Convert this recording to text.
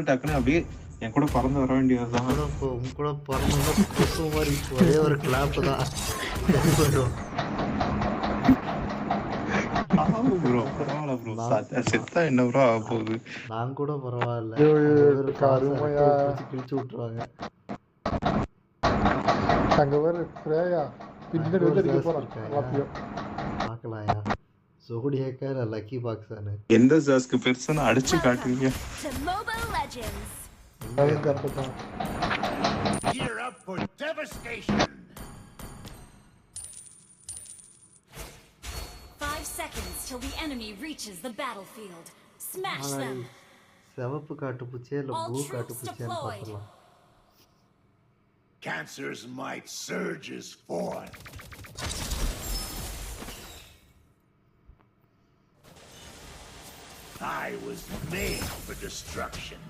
டக்குன்னு அப்படியே என் கூட பறந்து வர வேண்டியதுதான். உன் கூட பறந்து கொசு மாதிரி ஒரே ஒரு கிளாப் தான் வரும். ப்ரோ பரவாயில்ல ப்ரோ, செத்தா என்ன ப்ரோ ஆக போகுது? நான் கூட பரவாயில்ல, கருமையா கிழிச்சு விட்டுருவாங்க. அங்க வேற ஸ்ப்ரேயா பின்னாடி வந்து அடிக்க போறான் எல்லாத்தையும். பார்க்கலாம்யா. ஜோடியாக்கா இல்லை லக்கி பாக்ஸானு எந்த ஜாஸ்க்கு பெருசுன்னு அடிச்சு காட்டுவீங்க. Gear up for devastation. 5 seconds till the enemy reaches the battlefield. Smash them. சிவப்பு காட்டுப்பூச்சியா இல்லை ப்ளூ காட்டுப்பூச்சியான்னு பார்த்துலாம். Cancer's might surges forth. I was made for destruction.